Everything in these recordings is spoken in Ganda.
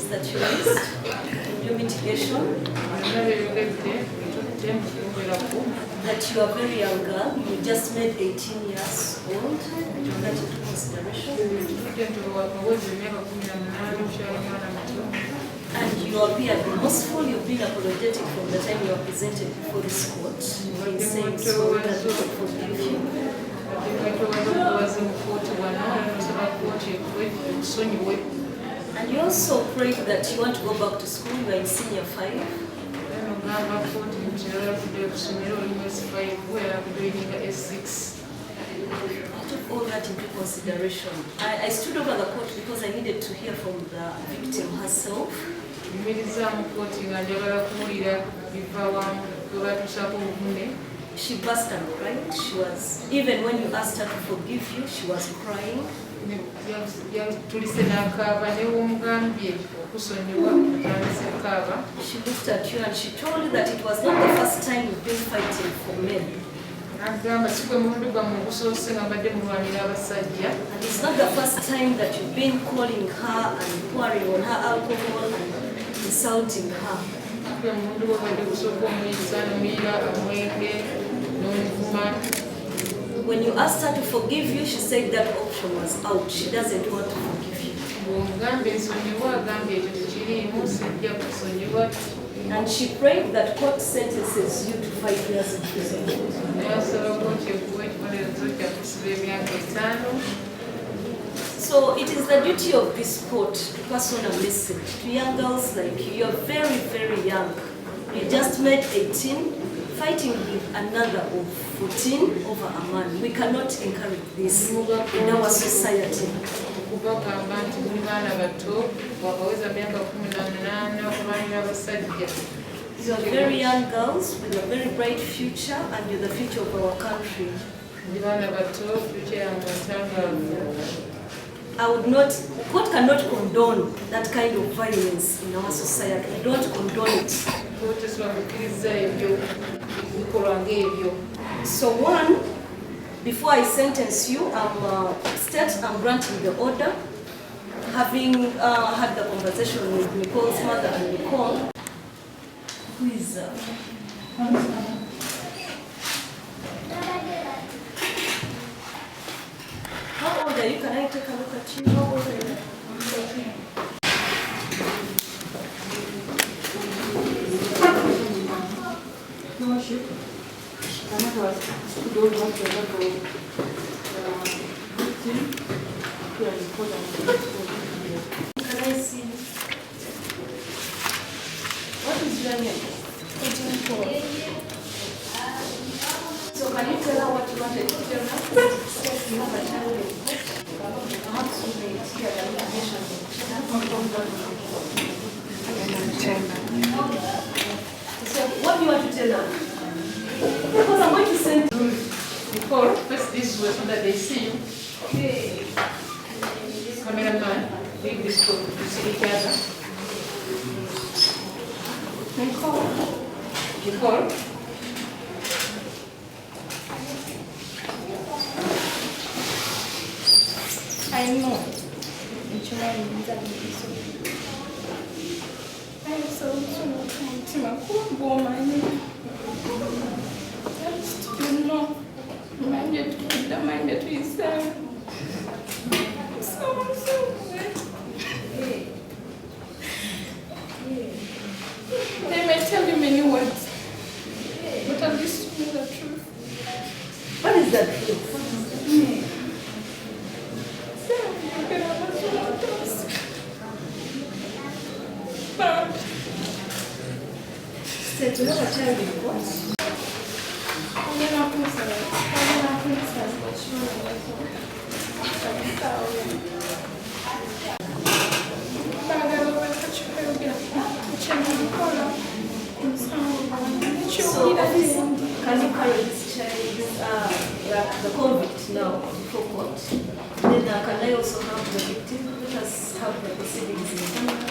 that you raised in your mitigation, that you are very young girl, you just made 18 years old, you got into consideration. And you appear remorseful, you've been apologetic from the time you are presented before this court, in saying so that we can forgive you. And you also prayed that you want to go back to school, you are in senior 5. I took all that into consideration. I stood over the court because I needed to hear from the victim herself. She burst and cried. She was, even when you asked her to forgive you, she was crying. She looked at you and she told you that it was not the first time you've been fighting for men. And it's not the first time that you've been calling her and pouring on her alcohol and insulting her. When you asked her to forgive you, she said that option was out. She doesn't want to forgive you. And she prayed that court sentences you to 5 years in prison. So it is the duty of this court to pass on a message to young girls like you. You're very, very young. You just made 18, fighting with another of 14 over a man. We cannot encourage this in our society. You are very young girls with a very bright future, and you're the future of our country. I would not, court cannot condone that kind of violence in our society. We don't condone it. So one, before I sentence you, I'm granting the order. Having had the conversation with Nicole's mother and Nicole, who is how old are you? Can I take a look at you? How old are you? Can I see? What is your name? So can you tell her what you wanted to tell her? You have a child. Perhaps you may hear the information. So what do you want to tell her? Because I'm going to send Nicole, first this way so that they see you. Okay. Cameraman, leave this to see each other. Nicole. Nicole. I know. I'm so trying to woman. You know, minded to the minded to yourself. So they may tell you many words, but at least you know the truth. What is that truth? Said you have a child in what? So, can you carry this child, the convict now, before court? Then can I also have the victim? Let us have the proceedings in Canada.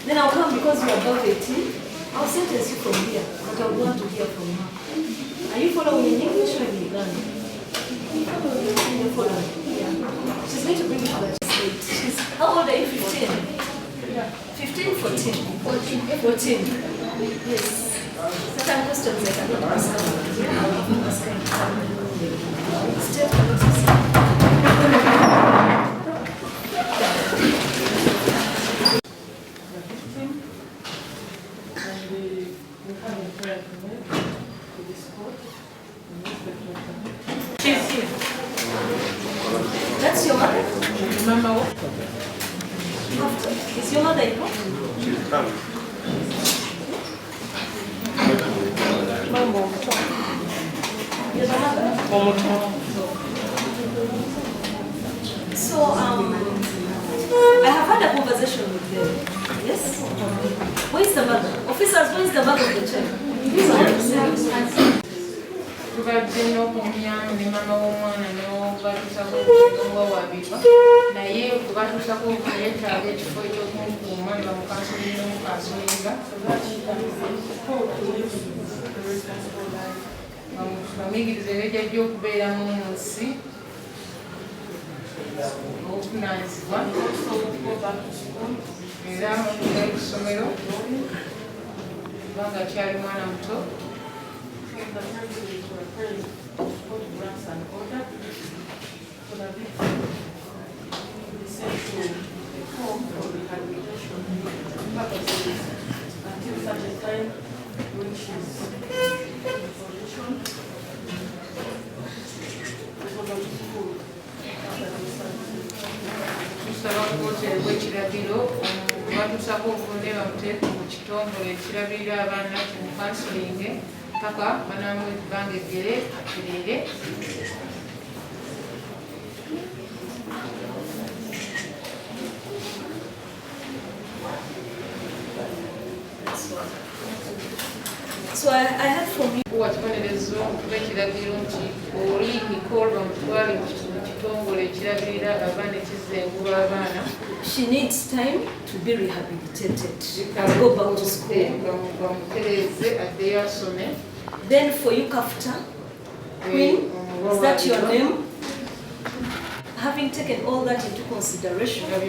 Then I'll come because you are above 18. I'll sentence you from here, but I want to hear from her. Are you following in English or in Uganda? You're following. Yeah. She's going to bring you to the state. How old are you? 15, 14. 14. Yes. Certain questions I cannot ask. State That's your mother? Mama what? Is your mother in court? She's coming. You're the mother? So, I have had a conversation with them. Yes? Where is the mother? Officers, where is the mother of the child? Tubadde n'okumya ne mama w'omwana n'obatuusako okuva wabibwa naye kubatuusako okuyetaaga ekifo eky'okumukuuma nga mukansolinga omukansolinga bamuyigiriza ebijjajja okubeeramu mu nsi obuvunaanyizibwa era okubeera ku ssomero kubanga akyali mwana muto. Photographs and order so that they can be sent to the home for rehabilitation purposes until such a time when she's in position to go back to school after the services. Tusaba kwoterwa ekiragiro batuusako obuvunde bamuteeke mu kitongole ekirabirira abaana mu kansolingi paka banamu ebbanga eggere atereere. So I had from you. Wakibonerezo okuba ekiragiro nti oli Nicole bamutwale mu kitongole ekirabirira abaana ekizengula abaana. She needs time to be rehabilitated and go back to school. Bamutereze addeyo asome. Then for you, Kafta, Queen, is that your name? Having taken all that into consideration, the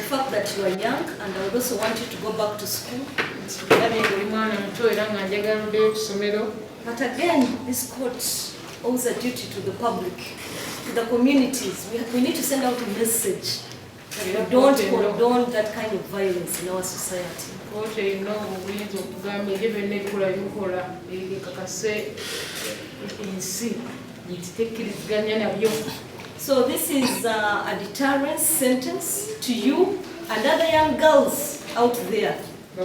fact that you are young and I would also want you to go back to school. But again, this court owes a duty to the public, to the communities. We need to send out a message that we don't condone that kind of violence in our society. So this is a deterrence sentence to you and other young girls out there. I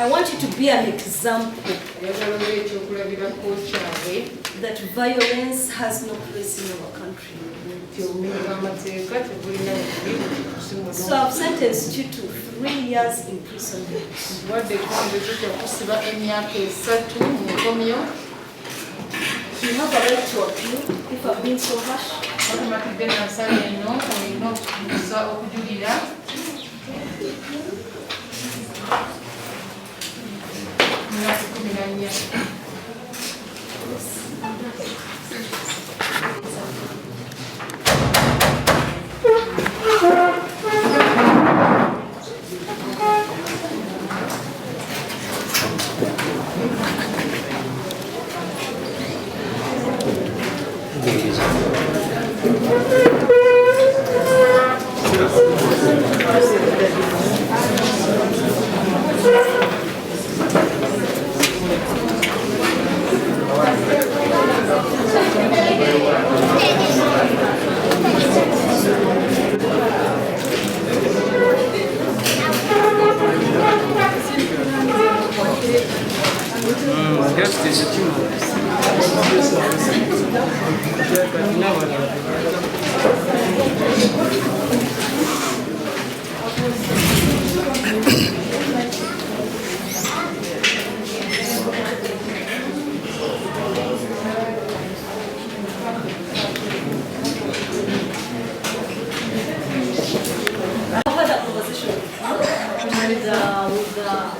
want you to be an example that violence has no place in our country. So I've sentenced you to 3 years imprisonment. You have a right to appeal if I've been so harsh.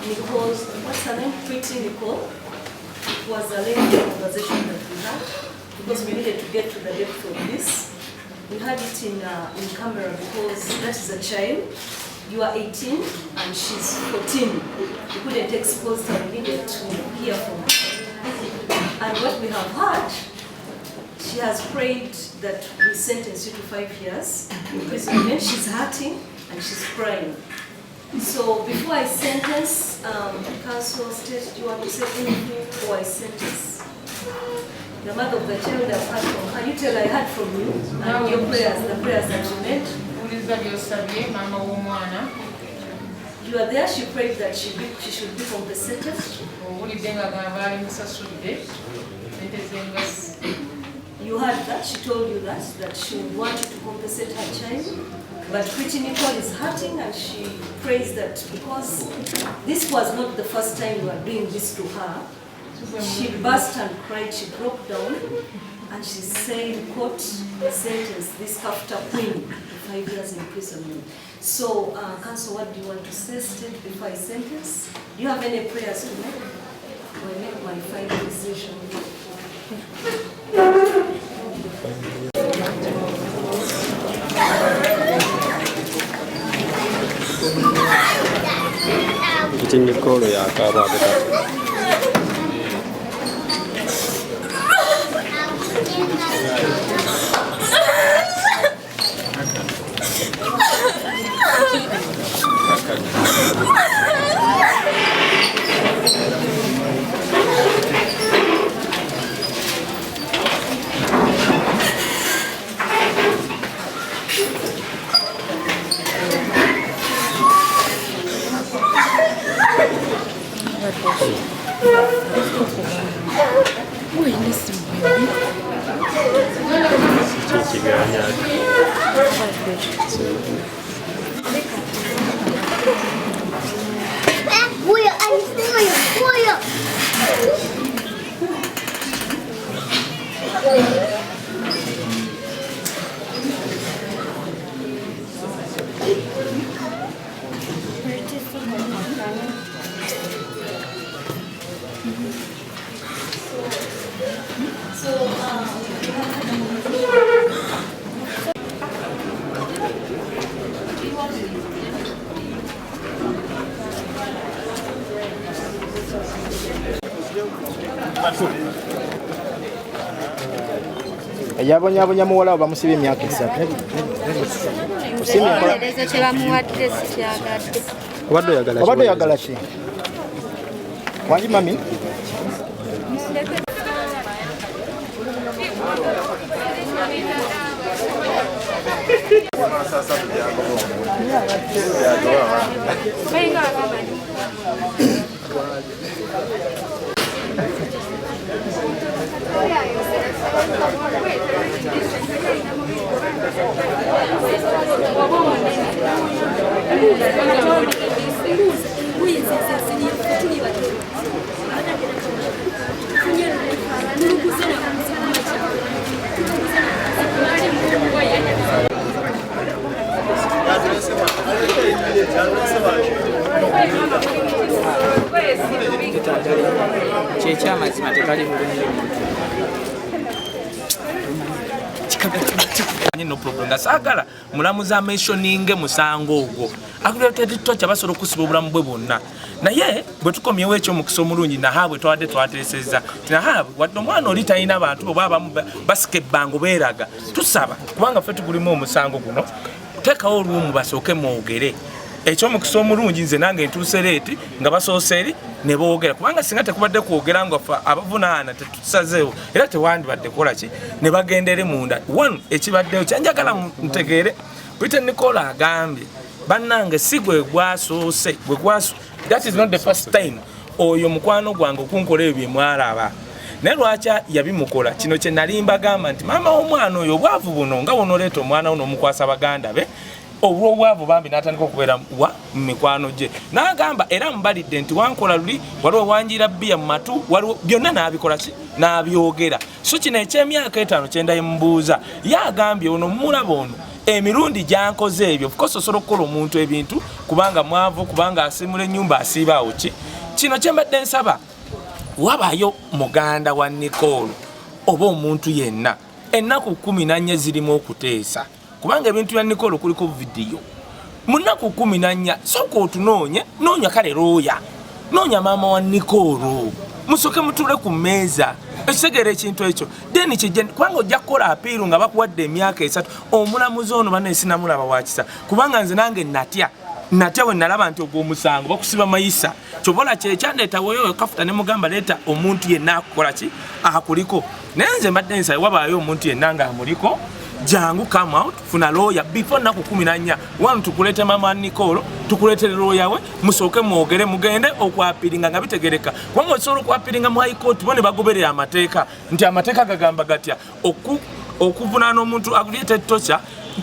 Nicole, what's her name? Nicole was a lengthy conversation that we had. because we needed to get to the depth of this. We had it in camera because that is a child. You are 18 and she's 14. We couldn't expose her, we needed to hear from her. And what we have heard, she has prayed that we sentence you to 5 years imprisonment. She's hurting and she's crying. So before I sentence, counsel state, do you want to say anything before I sentence? The mother of the child I've heard from her. You tell I heard from you and your prayers, the prayers that you made. You are there, she prayed that she should be compensated. You heard that, she told you that she would want you to compensate her child. But pretty Nicole is hurting and she prays that because this was not the first time you were doing this to her. She burst and cried, she broke down and she said, court sentence this Kafta queen to 5 years imprisonment. So, counsel, what do you want to say state before I sentence? Do you have any prayers to make? Or make my final decision? NICOLE EYAKUBA Yabonyabonya muwala bamusiba emyaka 3. Obadde oyagala ki? Wangi mami? No problem. Gasagala mulamuza mentioning musango ogwo. Akuletedde tocha basobola okusiba obulamu bwe bonna. Naye bwe tukomyewo ekyo mu kisomo mulungi na habwe twadde twateeseza. Tina habwe wadde omwana oli talina abantu oba abamu basike bango beeraga. Tusaba kubanga ffe tugulimu omusango guno. Tekawo olumu basooke mwogere. Ekyo mu kisomo mulungi nze nange ntuuse leeti nga basoose eri ne boogera kubanga singa tekubadde kwogera nga fa abavunaana tetusazeewo era tewandibadde kola ki ne bagendere munda. One ekibaddeyo kyanjagala ntegeere Peter NICOLE agambye bannange si gwe gwasoose gwe gwaso. That is not the first time oyo mukwano gwange okunkola ebyo mwalaba. Ne lwaki yabimukola kino kye nali mbagamba nti maama w'omwana oyo obwavu buno nga wonoleeta omwana ono omukwasa baganda be obwavu bambi n'atandika okubeera wa mikwano gye n'agamba era mbalidde nti wankola luli waliwo wanjira bbiya mu matu waliwo byonna n'abikola ki n'abyogera. So kino eky'emyaka 5 kyenda yemubuuza yagambye ono mulaba ono emirundi gyankoze ebyo of course osobola okukola omuntu ebintu kubanga mwavu kubanga asimula ennyumba asiibaawo ki. Kino kye mbadde nsaba wabaayo muganda wa NICOLE oba omuntu yenna ennaku 14 zirimu okuteesa kubanga ebintu bya Nicole kuliko video munaku 14 soko otunoonye noonya kale looya noonya maama wa Nicole musoke mutule ku mmeeza ekisegere ekintu ekyo then kijje kubanga ojja kukola apiiru nga bakuwadde emyaka 3 omulamuzi ono bane sinamulaba wakisa kubanga nze nange natya we nalaba nti ogw'omusango bakusiba mayisa kyobola kyekyandeeta weyo kafuta ne mugamba leeta omuntu yenna akukola ki akuliko naye nze mbadde nsabe wabaayo omuntu yenna nga amuliko jangu come out funa lawyer before naku 14 wanu tukulete mama Nicole tukulete lawyer we musoke mwogere mugende okwapiringa nga bitegereka kubanga osobola okwapiringa mu high court bone bagoberera amateeka nti amateeka gagamba gatya okuvunaana omuntu akulete torture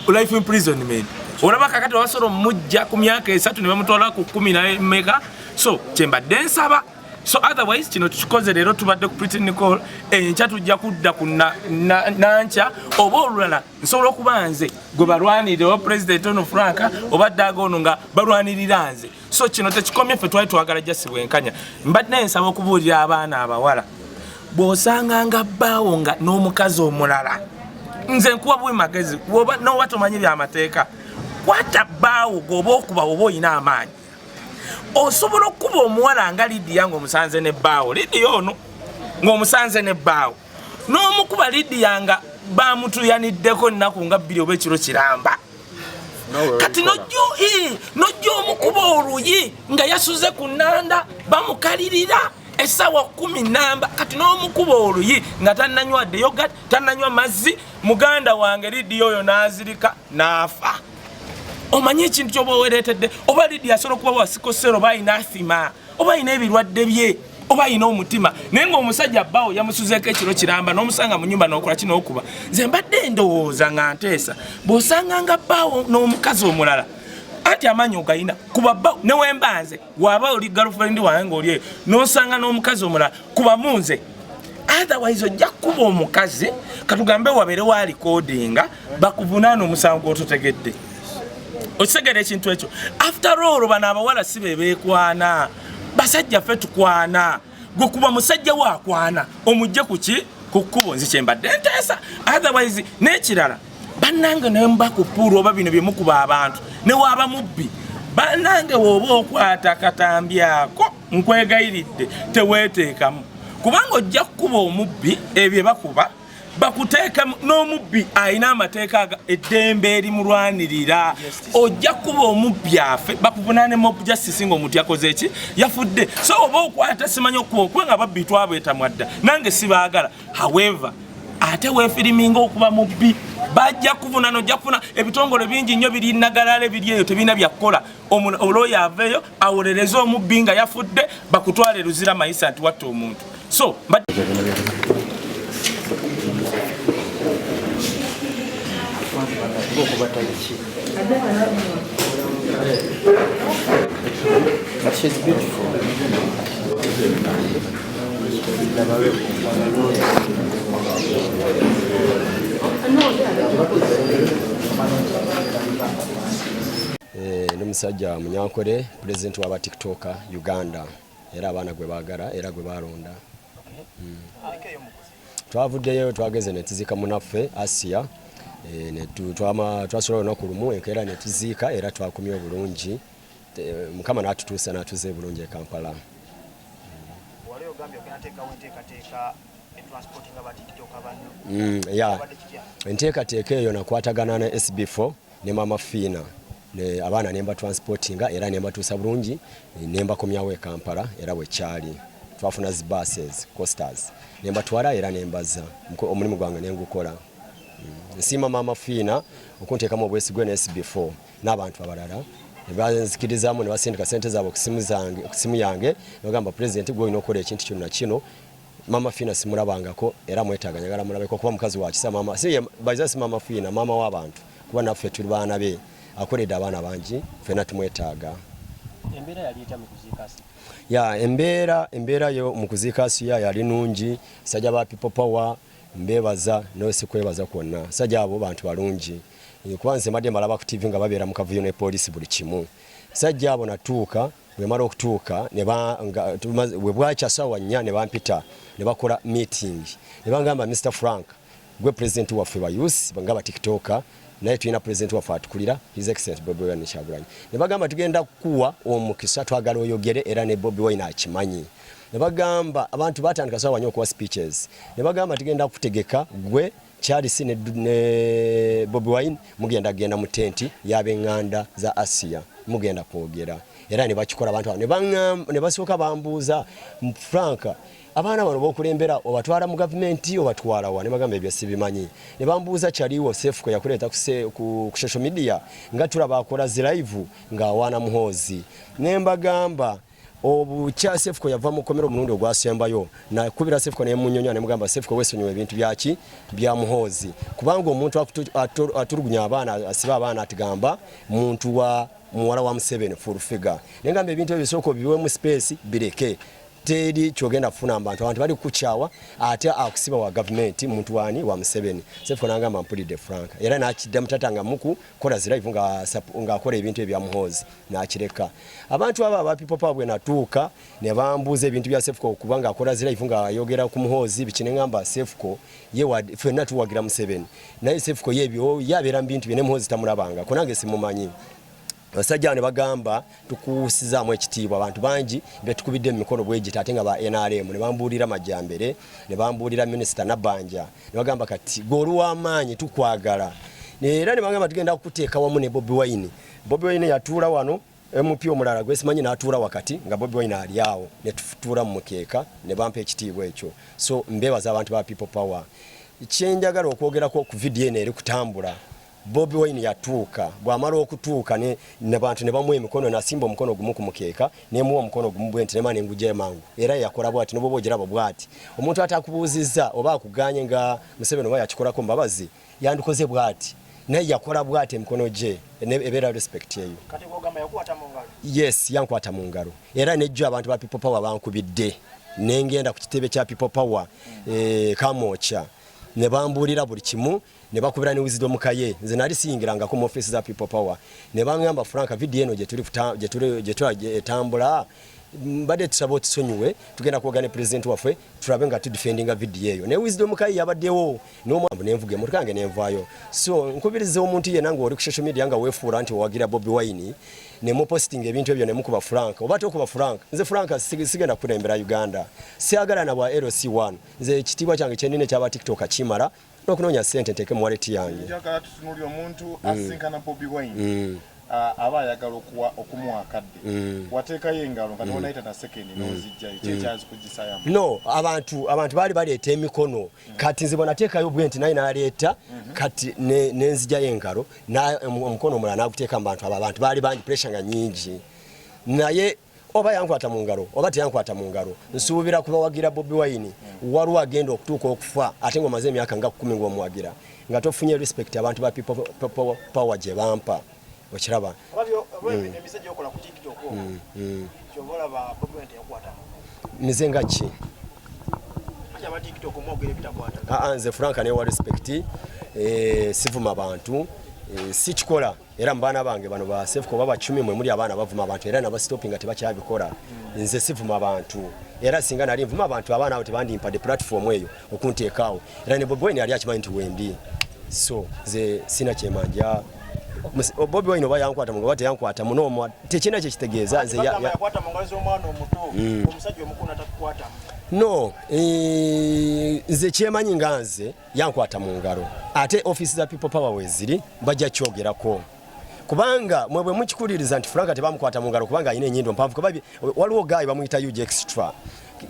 life imprisonment olaba kakati wasoro mujja ku myaka 3 ne bamutwala ku 10 mega so kyembadde nsaba so otherwise kino tukikoze leero tubadde ku Pretty Nicole enkya tujja kudda ku nancha oba olulala nsobola okuba nze gwe balwanirire wa President ono Frank oba Dago ono nga balwanirira nze so kino tekikomye ffe twali twagala jasi bwenkanya mbadde nsaba okubuulira abaana abawala bw'osanga nga bbaawo nga n'omukazi omulala nze nkuwa bwe magezi woba n'oba tomanyi by'amateeka kwata bbaawo gwoba okuba oba oyina amaanyi osobola okuba omuwala nga Lydia ng'omusanze ne bbaawo Lydia ono ng'omusanze ne bbaawo n'omukuba Lydia nga bamutuyaniddeko nnaku nga 2 oba ekiro kiramba kati nojja omukuba oluyi nga yasuze ku nnanda bamukalirira essaawa 10 namba kati n'omukuba oluyi nga tannanywa yogurt tannanywa mazzi muganda wange Lydia oyo n'azirika n'afa omanyi ekintu kyoba wereetedde oba Lydia asobola okuba wasikosero oba ayina asima oba ayina ebirwadde bye oba ayina omutima naye ng'omusajja bbaawo yamusuzeeko ekiro kiramba n'omusanga mu nnyumba n'okola kino okuba nze mbadde ndowooza nga nteesa bw'osanga nga bbaawo n'omukazi omulala anti amaanyi ogayina kuba bbaawo ne wembanze waba oli girlfriend wange ng'oli eyo n'osanga n'omukazi omulala kuba munze otherwise ojja kuba omukazi katugambe wabeere wa recordinga bakuvunaana omusango gw'ototegedde okisegera ekintu ekyo after all bano abawala si bebeekwana basajja ffe tukwana gwe kuba musajja waakwana omujje kuki ku kkubo nzi kyembadde nteesa otherwise n'ekirala bannange ne mbakupuula oba bino bye mukuba abantu ne waaba mubbi bannange wooba okwata akatambyako nkwegayiridde teweeteekamu kubanga ojja kukuba omubbi ebyo bakuba bakuteeka n'omubbi ayina amateeka eddembe erimulwanirira ojja kuba omubbi afe bakuvunaane mob justice ng'omuntu yakoze eki yafudde so oba okwata simanyi okuba okubanga babbi twabwetamwa dda nange sibaagala however ate weefiriminga okuba mubbi bajja kuvunaana ojja kufuna ebitongole bingi nnyo biri nagalala biri eyo tebirina byakukola olooya aveeyo awolereze omubbi nga yafudde bakutwale luzira mayisa nti watta omuntu so But she's beautiful. N'omusajja Munyankole president wa TikToker Uganda era abaana gwe baagala era gwe balonda. Twavuddeyo twageze ne tuzika munaffe Asia ne twasobola olunaku lumu enkeera ne tuziika era twakumye obulungi Mukama n'atutuusa n'atuze bulungi e Kampala. Enteekateeka eyo nakwatagana ne SB4 ne Mama Fina ne abaana nemba transportinga era nemba tuusa bulungi nemba komyawo e Kampala era bwe kyali twafuna zi buses coasters nemba twala era nembaza omulimu gwange nengukola nsima Mama Fina okunteekamu obwesigwe ne SB4 n'abantu abalala banzikirizamu ne basindika sente zaabo kusimu yange bagamba president gwe olina okukola ekintu kyonna kino Mama Fina simulabangako era mwetaaga njagala mulabeko kuba mukazi wa kisa mama si bazasi Mama Fina mama w'abantu kuba naffe tuli baana be akoledde abaana bangi ffena tumwetaaga. Embeera yali etya mu kuziika Asia? Ya embeera yo mu kuziika Asia yali nungi sajja ba people power mbebaza no sikwebaza kwonna sajja abo bantu balungi kuba nze madde malaba ku TV nga babeera mu kavuyo ne police buli kimu sajja abo natuuka bwemala okutuuka bwe bwakya ssaawa 4 ne bampita ne bakola meeting ne bangamba Mr. Frank gwe president waffe wa youth nga ba tiktoker naye tulina president waffe atukulira His Excellency Bobi Wine Kyagulanyi ne bagamba tugenda kuwa omukisa twagala oyogere era ne Bobi Wine akimanyi ne bagamba abantu batandika ssaawa 4 okuwa speeches ne bagamba tugenda kutegeka gwe Charles ne Bobi Wine mugenda genda mu tenti y'abenganda za Asia mugenda kwogera era ne bakikola abantu ne basooka bambuuza Frank abaana bano bokulembera obatwala mu government obatwala wa ne bagamba ebyo sibimanyi ne bambuuza Chaliwo Sefu ko yakuleta ku social media nga tulaba akola live nga awana muhozi ne mbagamba obucha Sefu ko yava mu komero mulundi ogwasembayo na kubira Sefu ko ne munyonyo ne mugamba Sefu ko wesonyo ebintu byaki bya muhozi kubanga omuntu atulugunya abaana asiba abaana atigamba muntu wa muwala wa Museveni full figure nengamba ebintu ebyo soko biwe mu space bireke teri kyogenda kufuna abantu bali kuchawa ate akusiba wa government muntu wani wa Museveni Sefu nangamba mpulide Frank era nakidde mutatanga muku kola live nga akora ebintu ebya muhozi nakireka abantu aba people power natuuka ne bambuza ebintu bya Sefu kubanga akora live nga ayogera ku muhozi bikine ngamba Sefu ye fenna tuwagira Museveni naye Sefu yebyo yabera bintu bine muhozi tamulabanga konange simumanyi basajja ne bagamba tukusizamu ekitiibwa abantu bangi betukubidde emikono bwegita ate nga ba NRM ne bambuulira majjambere ne bambuulira minister Nabanja ne bagamba kati golu w'amaanyi tukwagala era ne bagamba tugenda kuteeka wamu ne Bobi Wine. Bobi Wine yatuula wano MP omulala gwe simanyi n'atuula wakati nga Bobi Wine ali awo ne tufutuula mu mukeeka ne bampa ekitiibwa ekyo so mbeebaza abantu ba people power kyenjagala okwogerako ku video eno eri kutambula Bobi Wine yatuuka bwamala okutuuka ne bantu ne bamuwa emikono nasimba omukono gumu ku mukeeka ne muwa omukono gumu bwenti ne mane nguje mangu era yakola bwati nobo bogirabo bwati omuntu atakubuuzizza oba akuganye nga Museveni oba yakikolako mbabazi yandukoze bwati naye yakola bwati emikono gye ebera respect yeyo kati bwogamba yakwata mu ngalo yes yankwata mu ngalo era nejjo abantu ba people power bankubidde nengenda ku kitebe kya people power kamocha ne bambuulira buli kimu ne bakubira ne wisdom kaye nze nali siyingiranga ku office za people power ne bangamba Frank video eno gye tuli etambula mbadde tusaba otusonyiwe tugenda kuogana president waffe tulabe nga tudefendinga video eyo ne wisdom kaye yabaddewo n'omwambu nenvuge mu kange nenvaayo so nkubiriza omuntu yenna nga oli ku social media nga weefuula nti owagira Bobi Wine ne mu posting ebintu ebyo ne mukuba Frank oba tokuba Frank nze Frank sigenda kulembera Uganda siagala na bwa LC1 nze ekitiibwa kyange kyenine kyaba TikTok kimala n'okunoonya ssente nteeke mu wallet yange njagala tutunulira omuntu asinkana Bobi Wine aba ayagala okumuwa akadde wateekayo engalo nga tobonayita na sekendi n'ozijjayo kyekyazi kugisayamu no abantu baali baleeta emikono kati nze bonateekayo bwenti naye n'aleeta kati nenzijjayo engalo omukono omulala n'aguteeka mu bantu abo abantu baali bangi pressure nga nyingi naye oba yankwata mu ngalo oba teyankwata mu ngalo nsuubira kubawagira Bobi Wine waliwo agenda okutuuka okufa ate ng'omaze emyaka nga 10 ng'omuwagira nga tofunye respect abantu ba people power gye bampa okiraba emisajja okola ku TikTok kyobola ba Bobi Wine yakwata mize nga ki aba TikTok mwogere bitakwata nze Frank ne wa respect sivuma abantu si kikola era mbaana bange bano ba Sefu ko baba 10 mwe muri abaana bavuma abantu era naba stopping ati bakyabikola nze sivuma abantu era singa nali mvuma abantu abaana abo tebandimpa de platform eyo okunteekaawo era ne Bobi Wine yali akimanyi nti wendi so ze sina kyemanja Bobi Wine oba yankwata mungo bate yankwata muno tekina kye kitegeeza nze yakwata mungazi omwana omuto omusajja omukulu atakukwata no nze kyemanyi nga nze yankwata mu ngalo ate office za people power weziri bajja kyogerako kubanga mwebwe mukikuliriza nti Frank tebamukwata mu ngalo kubanga ayina enyindo mpanvu kuba waliwo gayi bamuyita huge extra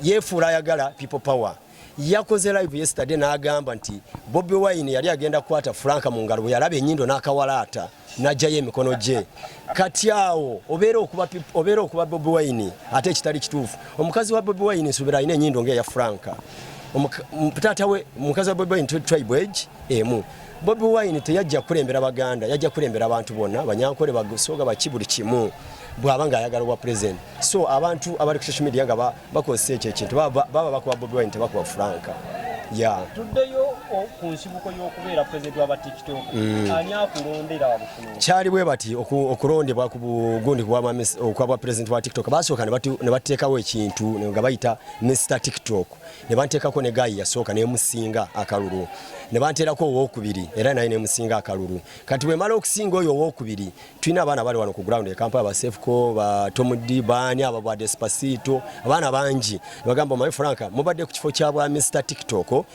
yefuula ayagala people power yakoze live yesterday n'agamba nti Bobi Wine yali agenda kukwata Frank mu ngalo yalaba enyindo n'akawalaata najjayo emikono gye kati awo obeera okuba Bobi Wine ate ekitali kituufu omukazi wa Bobi Wine nsubira ayina enyindo ng'eya Frank taata we mukazi wa Bobi Wine tribe age emu Bobi Wine teyajja kulembera Baganda yajja kulembera abantu bonna banyankole basoga bakibuli kimu bwaba nga ayagala wa president so abantu abali ku social media nga bakozesa ekyo ekintu baba bakuba Bobi Wine tebakuba Frank tuddeyo ku nsibuko y'okubeera president wa TikTok ani akulondera wabufuno kyali bwe bati okulondebwa ku bugundi kwa president wa TikTok basooka ne bateekawo ekintu nga bayita Mr TikTok ne banteekako ne gayi yasooka ne musinga akalulu ne banteerako owokubiri era naye ne musinga akalulu kati bwe mala okusinga oyo owokubiri tulina abaana bali wano ku ground e Kampala ba Sefco ba Tomudi bani aba ba Despacito abaana bangi bagamba my Frank mubadde ku kifo kya bwa Mr TikTok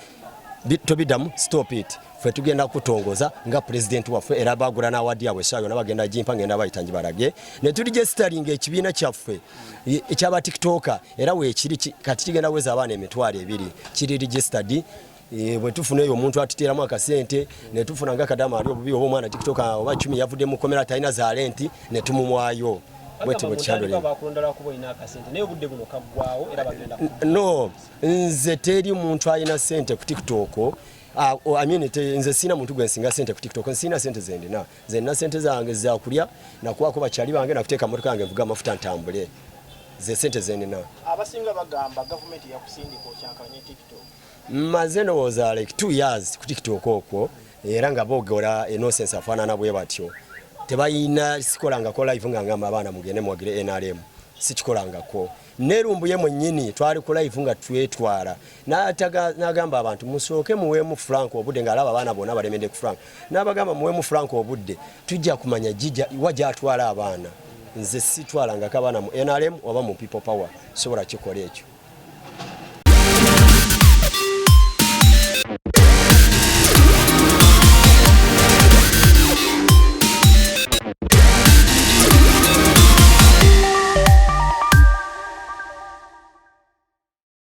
tobidamu stop it fe tugenda kutongoza nga president waffe era bagula na award yabwe shayo nabagenda jimpa ngenda bayitanji barage ne tuli registering ekibiina kyaffe ekyaba TikToker era we kiri kati kigenda weza abaana emitwalo ebiri kiri registered bwe tufuna eyo omuntu atiteramu akasente ne tufuna nga kadama ali obubi obo mwana TikToker oba 10 yavudde mu komera talina za renti ne tumumwayo bwete bwechandole bakulondala kubo ina akasente naye budde buno kaggwawo era bagenda no nze teri muntu ayina sente ku TikTok nze sina muntu gwensinga sente ku TikTok nsina sente zendina sente zange za kulya nakwako bakyali bange nakuteeka motoka yange mvuga amafuta ntambule ze sente zendina abasinga bagamba government yakusindika okyankanye TikTok mazeno was like 2 years ku TikTok okwo era nga bogora innocence afanana bwe batyo tebayina sikolanga ko live nga ngamba abana mugende mwagire NRM sikikolanga ko nerumbu ye mwennyini twali ku live nga twetwala nagamba abantu musooke muwemu Frank obudde nga alaba abana bona balemende ku Frank nabagamba muwemu Frank obudde tujja kumanya jija wajja atwala abana nze sitwalanga kabana mu NRM oba mu people power sobola kikola ekyo